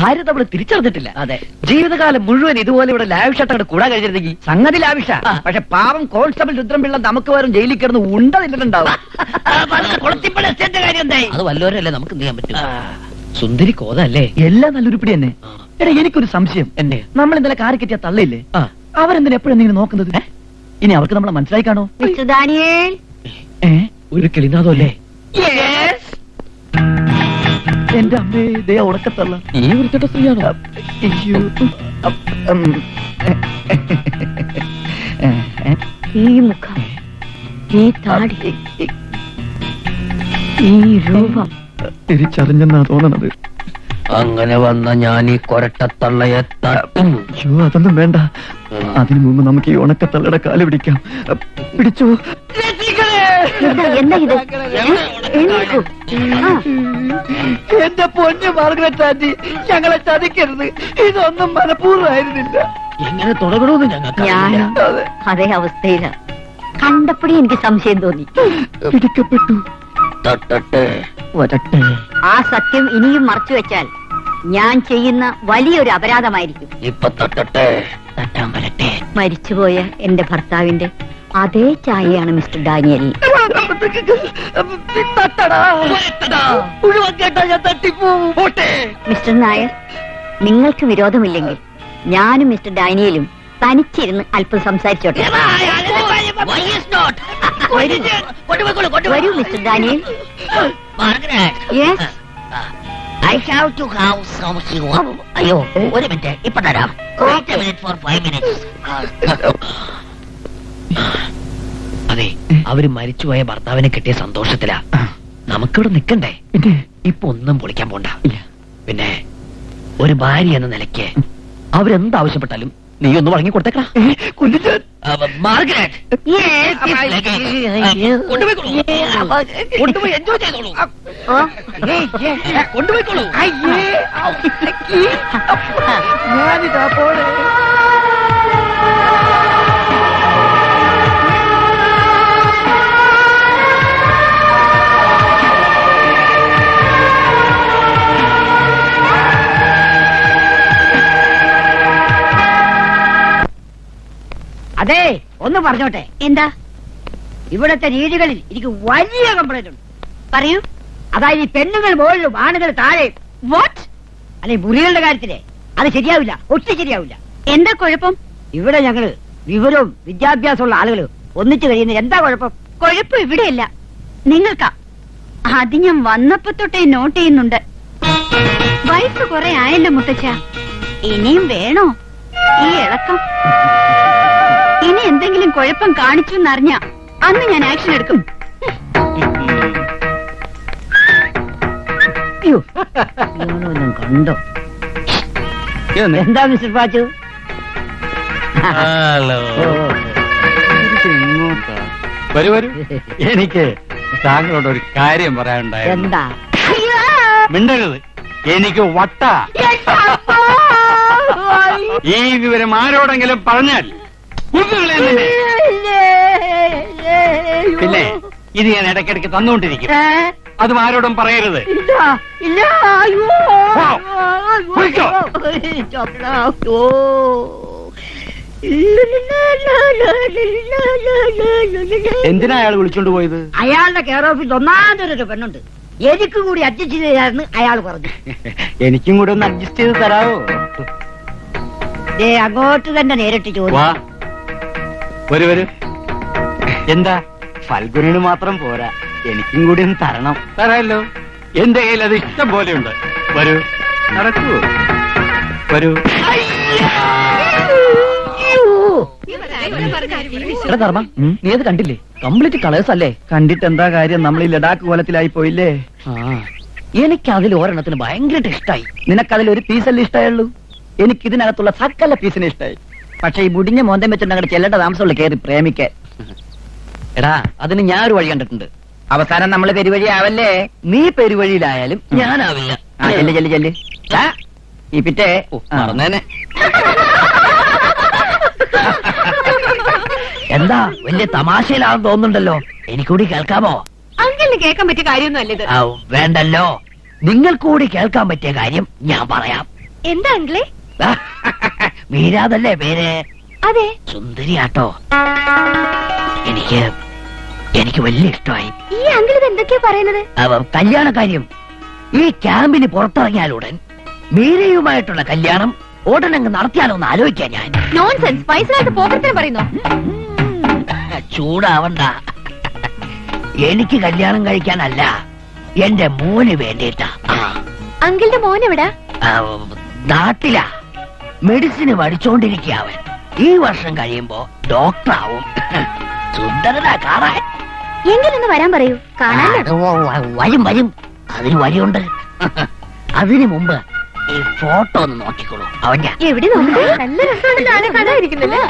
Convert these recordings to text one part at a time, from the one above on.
ആരും നമ്മൾ തിരിച്ചറിഞ്ഞിട്ടില്ല. അതെ, ജീവിതകാലം മുഴുവൻ ഇതുപോലെ ഇവിടെ ലാവിഷായിട്ട് അങ്ങോട്ട് കൂടാൻ കഴിഞ്ഞിരുന്നെങ്കിൽ സംഗതി ലാവിഷ. പക്ഷെ പാവം കോൺസ്റ്റബിൾ രുദ്രംപിള്ള നമുക്ക് വരും ജയിലിൽ കിടന്ന് ഉണ്ടതില്ലുണ്ടാവും. അത് വല്ലവരല്ലേ നമുക്ക് എന്ത് ചെയ്യാൻ പറ്റും. സുന്ദരി കോതല്ലേ, എല്ലാം നല്ലൊരുപ്പിടി തന്നെ. എടാ, എനിക്കൊരു സംശയം. എന്നെ നമ്മൾ ഇന്നലെ കാറി കെട്ടിയ തള്ളയില്ലേ, അവരെന്തിനാ എപ്പോഴെന്തെങ്കിലും നോക്കുന്നത്? ഇനി അവർക്ക് നമ്മളെ മനസ്സിലായി കാണോ? ഒരു കിളിനാഥോ അല്ലേ? എന്റെ അമ്മേ, ഇതേ ഉടക്കത്തള്ള. ഈ വൃത്തിട്ട സ്ത്രീയാണോ? ഈ മുഖം, ഈ താടി, ഈ രൂപം തിരിച്ചറിഞ്ഞെന്നാ തോന്നണത്. അങ്ങനെ വന്ന ഞാൻ ഈ കൊരട്ടത്തള്ളയെ തട്ടും. അയ്യോ, അതൊന്നും വേണ്ട. അതിനു മുമ്പ് നമുക്ക് ഈ ഉണക്കത്തള്ളയുടെ കാല് പിടിക്കാം. പിടിച്ചോ. എന്താ ഇത്? എന്റെ പൊന്നു മാർഗരറ്റ് ആന്റി, ഞങ്ങളെ ചതിക്കരുത്. ഇതൊന്നും മനഃപൂർവ്വമായിരുന്നില്ല. എങ്ങനെ തുടങ്ങണമെന്ന് ഞങ്ങൾക്ക് ഞാൻ അതേ അവസ്ഥയില. കണ്ടപ്പോഴേ എനിക്ക് സംശയം തോന്നി. പിടിക്കപ്പെട്ടു. തട്ടട്ടെ, വരട്ടെ. ആ സത്യം ഇനിയും മറച്ചു വെച്ചാൽ ഞാൻ ചെയ്യുന്ന വലിയൊരു അപരാധമായിരിക്കും. ഇപ്പൊ തട്ടട്ടെ, തട്ടാൻ വരട്ടെ. മരിച്ചുപോയ എന്റെ ഭർത്താവിന്റെ അതേ ചായയാണ് മിസ്റ്റർ ഡാനിയൽ. മിസ്റ്റർ നായർ, നിങ്ങൾക്ക് വിരോധമില്ലെങ്കിൽ ഞാനും മിസ്റ്റർ ഡാനിയലും തനിച്ചിരുന്ന് അല്പം സംസാരിച്ചോട്ടെ. വരൂ mister Daniel. Yes, I have to have some sugar. അയ്യോ, ഒരു മിനിറ്റ്, ഇപ്പൊ തരാം. Wait a minute for 5 minutes. അതെ, അവര് മരിച്ചുപോയ ഭർത്താവിനെ കിട്ടിയ സന്തോഷത്തിലാ. നമുക്കിവിടെ നിക്കണ്ടേ? ഇപ്പൊ ഒന്നും പൊളിക്കാൻ പോണ്ട. പിന്നെ ഒരു ഭാര്യ എന്ന നിലയ്ക്ക് അവരെന്താവശ്യപ്പെട്ടാലും നീ ഒന്ന് വഴങ്ങി കൊടുത്തേക്കാ. മാർഗരറ്റ്, കൊണ്ടുപോയി എൻജോയ് ചെയ്തോളൂ. കൊണ്ടുപോയിക്കോളൂ. ഞാനിതാ പോണേ. അതെ, ഒന്ന് പറഞ്ഞോട്ടെ. എന്താ? ഇവിടത്തെ രീതികളിൽ എനിക്ക് വലിയ കംപ്ലൈന്റ് ഉണ്ട്. പറയൂ. അതായത് ഈ പെണ്ണുങ്ങൾ മുകളിലും ആണുങ്ങൾ താഴെ. വാട്ട്? അല്ലെ, മുറികളുടെ കാര്യത്തില് അത് ശരിയാവില്ല, ഒട്ടും ശരിയാവില്ല. എന്താ കുഴപ്പം? ഇവിടെ ഞങ്ങള് വിവരവും വിദ്യാഭ്യാസമുള്ള ആളുകൾ ഒന്നിച്ചു കഴിയുന്നത് എന്താ കുഴപ്പം? കുഴപ്പം ഇവിടെയല്ല, നിങ്ങൾക്കാ. അത് ഞാൻ വന്നപ്പോ തൊട്ടേ നോട്ട് ചെയ്യുന്നുണ്ട്. വയസ്സ് കുറെ ആയല്ലോ മുത്തച്ഛ, ഇനിയും വേണോ ഈ ഇളക്കം? ഇനി എന്തെങ്കിലും കുഴപ്പം കാണിച്ചു എന്നറിഞ്ഞ അന്ന് ഞാൻ ആക്ഷൻ എടുക്കും. കണ്ടോ? എന്താ മിസ്റ്റർ പാച്ചു? വരൂ വരൂ. എനിക്ക് താങ്കളോട് ഒരു കാര്യം പറയാനുണ്ടായിരുന്നു. എന്താ? മിണ്ടരുത്, എനിക്ക് വട്ട. ഈ വിവരം ആരോടെങ്കിലും പറഞ്ഞാൽ പിന്നെ ഇത് ഞാൻ ഇടയ്ക്കിടയ്ക്ക് തന്നുകൊണ്ടിരിക്കും. അതും ആരോടും പറയരുത്. എന്തിനാ അയാൾ വിളിച്ചോണ്ട് പോയത്? അയാളുടെ കെയർ ഓഫീസ് ഒന്നാമതൊരു പെണ്ണുണ്ട്, എനിക്ക് കൂടി അഡ്ജസ്റ്റ് ചെയ്തായിരുന്നു അയാൾ പറഞ്ഞു. എനിക്കും കൂടെ ഒന്ന് അഡ്ജസ്റ്റ് ചെയ്ത് തരാവോ? അങ്ങോട്ട് തന്നെ നേരിട്ട് ചോദിച്ചു. വരൂ വരൂ. എന്താ, ഫൽഗുനിന് മാത്രം പോരാ, എനിക്കും കൂടി ഒന്ന് തരണം. തരാമല്ലോ, എന്റെ കയ്യിൽ അത് ഇഷ്ടം പോലെയുണ്ട്. വരൂ, നടക്കൂ, വരൂ. ധർമ്മ, നീ അത് കണ്ടില്ലേ? കംപ്ലീറ്റ് കളേഴ്സ് അല്ലേ? കണ്ടിട്ട് എന്താ കാര്യം, നമ്മൾ ഈ ലഡാക്ക് കോലത്തിലായി പോയില്ലേ? എനിക്ക് അതിൽ ഒരെണ്ണത്തിന് ഭയങ്കരമായിട്ട് ഇഷ്ടമായി. നിനക്കതിൽ ഒരു പീസല്ലേ ഇഷ്ടമായുള്ളൂ? എനിക്ക് ഇതിനകത്തുള്ള സകല പീസിനെ ഇഷ്ടമായി. പക്ഷെ ഈ മുടിഞ്ഞ മോന്തം വെച്ചിട്ട് അങ്ങോട്ട് ചെല്ലേണ്ട താമസമുള്ള കയറി പ്രേമിക്കാൻ. എടാ, അതിന് ഞാൻ ഒരു വഴി കണ്ടിട്ടുണ്ട്. അവസാനം നമ്മൾ പെരുവഴി ആവല്ലേ? നീ പെരുവഴിയിലായാലും ഞാനാവില്ല. ചെല്ല് ചെല്ല് ചെല്ല്. ഈ പിറ്റേ മറന്നേനെ. എന്താ വലിയ തമാശയിലാണെന്ന് തോന്നുന്നുണ്ടല്ലോ? എനിക്കൂടി കേൾക്കാമോ? അങ്ങനെ കേൾക്കാൻ പറ്റിയ കാര്യമൊന്നും അല്ലത്. വേണ്ടല്ലോ, നിങ്ങൾ കൂടി കേൾക്കാൻ പറ്റിയ കാര്യം ഞാൻ പറയാം. എന്താ അങ്കിളെ? മീരാതല്ലേ പേര്? അതെ. സുന്ദരിയാട്ടോ. എനിക്ക് വലിയ ഇഷ്ടമായി. ഈ അങ്കിൾ ഇത് എന്തൊക്കെയാ പറയുന്നത്? കല്യാണ കാര്യം ഈ ക്യാമ്പിന് പുറത്തിറങ്ങിയാലുടൻ മീരയുമായിട്ടുള്ള കല്യാണം ഉടനങ്ങ് നടത്തിയാലോ എന്ന് ആലോചിക്കാൻ ഞാൻ. നോൺസെൻസ്. പൈസയായിട്ട് പോകത്തിന് പറയുന്നു. ചൂടാവണ്ട. എനിക്ക് കല്യാണം കഴിക്കാനല്ല, എന്റെ മോന് വേണ്ടിയിട്ടാ. അങ്കിളുടെ മോൻ എവിടാ? നാട്ടിലാ. മെഡിസിന് പഠിച്ചോണ്ടിരിക്കുക അവൻ. ഈ വർഷം കഴിയുമ്പോ ഡോക്ടറാവും. സുന്ദരനാ കാണാൻ. എങ്കിലൊന്ന് വരാൻ പറയൂ, കാണാൻ. വരും വരും, അതിന് വഴിയുണ്ട്. അതിനു മുമ്പ് ഈ ഫോട്ടോ ഒന്ന് നോക്കിക്കോളൂ. അവൻ എവിടെ നോക്കൂ? നല്ല രസമുണ്ടല്ലോ.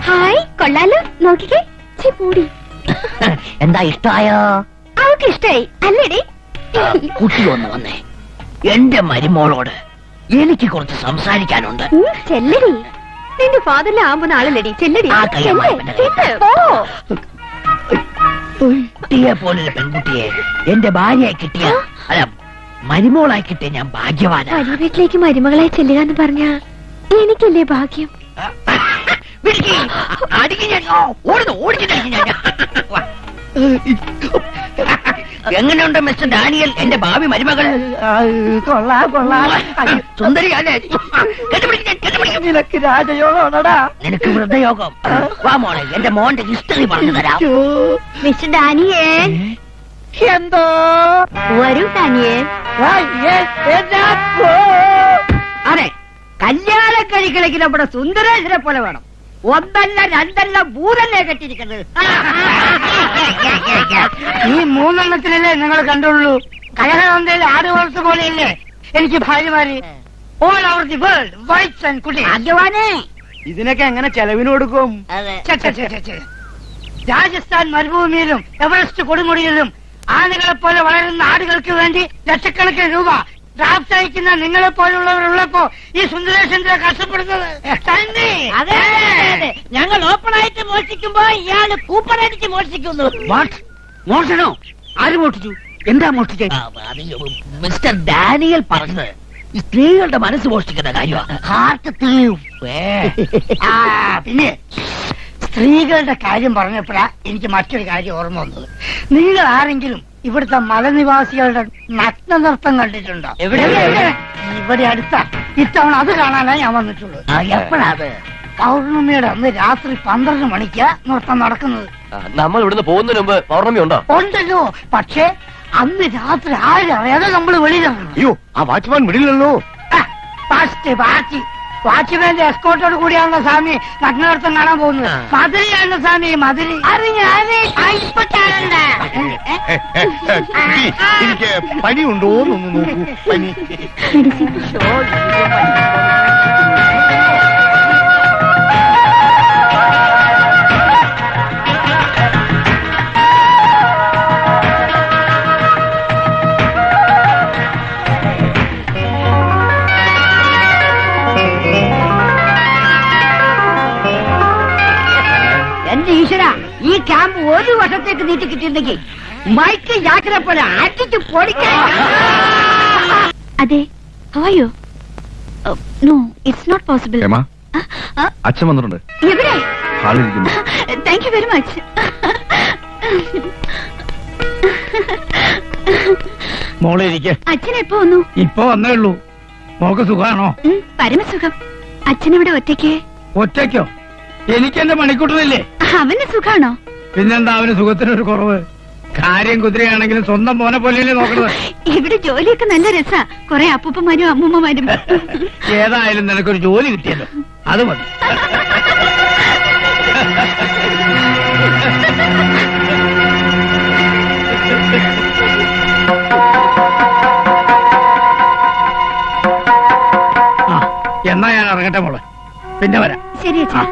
ഹായ്, കൊള്ളാലോ. നോക്കിക്കേ. പൂടി. എന്താ ഇഷ്ടമായോ? അവൾക്ക് ഇഷ്ടായി അല്ലേടി? കുട്ടി ഒന്ന് വന്നേ. എന്റെ മരുമോളോട് എനിക്ക് കുറച്ച് സംസാരിക്കാനുണ്ട്. ചെല്ലടി. നിന്റെ ഫാദറിലെ ആവുന്ന ആളല്ലടി. ചെല്ലടി. ആ കയ്യ കുട്ടിയെ പോലൊരു പെൺകുട്ടിയെ എന്റെ ഭാര്യയായി കിട്ടിയ, അല്ല മരുമോളായി കിട്ടിയ ഞാൻ ഭാഗ്യവാനാ. വലിയ വീട്ടിലേക്ക് മരുമകളായി ചെല്ലുക എന്ന് പറഞ്ഞ എനിക്കല്ലേ ഭാഗ്യം? എങ്ങനെയുണ്ട് മിസ്റ്റർ ഡാനിയൽ, എന്റെ ഭാവി മരുമകൾ? സുന്ദരി അല്ലേ? നിനക്ക് രാജയോഗമാണടാ. നിനക്ക് വൃദ്ധയോഗം. വാ മോളെ, എന്റെ മോന്റെ ഹിസ്റ്ററി പറഞ്ഞു തരാം. Mister Daniel. എന്തോ? വരൂ ഡാനിയേൽ. അതെ, കല്യാണം കഴിക്കണമെങ്കിൽ നമ്മുടെ സുന്ദരേശ്വരെ പോലെ വേണം. ഒന്നല്ല രണ്ടല്ല മൂന്നല്ലേ കെട്ടിയിരിക്കുന്നത്. ഈ മൂന്നെണ്ണത്തിലല്ലേ നിങ്ങൾ കണ്ടുള്ളൂ. കലഹനന്ദയിൽ 6 വർഷം പോലെയല്ലേ എനിക്ക് ഭാര്യമാര്. All over the world, whites and കുട്ടി. ഭാഗ്യവാനേ. ഇതിനൊക്കെ എങ്ങനെ ചെലവിന് കൊടുക്കും? രാജസ്ഥാൻ മരുഭൂമിയിലും എവറസ്റ്റ് കൊടുമുടിയിലും ആനകളെ പോലെ വളരുന്ന ആടുകൾക്ക് വേണ്ടി ലക്ഷക്കണക്കിന് രൂപ ഡ്രാഫ്റ്റ് അയക്കുന്ന നിങ്ങളെ പോലുള്ളവരുള്ളപ്പോ ഈ സുന്ദരേശ്വരനെ കഷ്ടപ്പെടുന്നത് തന്നെ. ഞങ്ങൾ ഓപ്പൺ ആയിട്ട് മോഷ്ടിക്കുമ്പോ ഇയാള് കൂപ്പൺ അടിച്ച് മോഷ്ടിക്കുന്നു. മോഷണോ? ആര് മോഷ്ടിച്ചു? എന്താ മോഷ്ടിച്ചത്? മിസ്റ്റർ ഡാനിയൽ പറഞ്ഞത് ഈ സ്ത്രീകളുടെ മനസ്സ് മോഷ്ടിക്കുന്ന കാര്യമാണ്. ഹാർട്ട് പിന്നെ സ്ത്രീകളുടെ കാര്യം പറഞ്ഞപ്പോഴാ എനിക്ക് മറ്റൊരു കാര്യം ഓർമ്മ വന്നത്. നിങ്ങൾ ആരെങ്കിലും ഇവിടുത്തെ മലനിവാസികളുടെ നഗ്ന നൃത്തം കണ്ടിട്ടുണ്ടോ? ഇവിടെ അടുത്ത ഇത്തവണ അത് കാണാനാ ഞാൻ വന്നിട്ടുള്ളത്. എപ്പോഴാത്? പൗർണമിയുടെ അന്ന് രാത്രി 12 മണിക്കാ നൃത്തം നടക്കുന്നത്. നമ്മൾ ഇവിടുന്ന് പോകുന്നതിന് മുമ്പ് പൗർണമി ഉണ്ടോ? ഉണ്ടല്ലോ, പക്ഷേ അന്ന് രാത്രി ആരും അറിയാതെ നമ്മൾ വെളിയിലിറങ്ങണം. അയ്യോ, ആ വാച്ച്മാൻ വിടില്ലല്ലോ. വാച്ച്മാന്റെ എസ്കോട്ടോട് കൂടിയാണല്ലോ സ്വാമി നഗ്നനൃത്തം കാണാൻ പോകുന്നത്. മധുരയാണല്ലോ സ്വാമി, മധുര. എനിക്ക് പനി ഉണ്ടോ എന്നൊന്ന് നോക്കൂ. പനി. എന്റെ ഈശ്വര, ഈ ക്യാമ്പ് 1 വർഷത്തേക്ക് നീട്ടി കിട്ടിയിരുന്നെങ്കിൽ മൈക്ക് യാക്കിനെ പോലെ അടിച്ച് പൊടിക്കാൻ. അതെ. How no, it's not possible. അച്ഛൻ വന്നിട്ടുണ്ട്. എവിടെ? ഹാളിരിക്കുന്നു. Thank you very much. മോളെ ഇരിക്കെ. അച്ഛൻ എപ്പോ വന്നു? ഇപ്പൊ വന്നേ ഉള്ളൂ. മോക്ക് സുഖാണോ? പരമസുഖം. അച്ഛൻ ഇവിടെ ഒറ്റയ്ക്ക്? ഒറ്റയ്ക്കോ? എനിക്ക് എന്റെ മണിക്കൂട്ടനില്ലേ? അവന് സുഖാണോ? പിന്നെന്താ അവന് സുഖത്തിനൊരു കുറവ്? കാര്യം കുതിരയാണെങ്കിലും സ്വന്തം മോനെ പോലെയല്ലേ നോക്കുന്നത്. ഇവിടെ ജോലിയൊക്കെ നല്ല രസാ. കുറെ അപ്പൂപ്പന്മാരും അമ്മൂമ്മമാരും. ഏതായാലും നിനക്കൊരു ജോലി കിട്ടിയല്ലോ, അത് മതി. എന്നാ ഞാൻ ഇറങ്ങട്ടെ മോളെ, പിന്നെ വരാം. ശരി അച്ഛാ.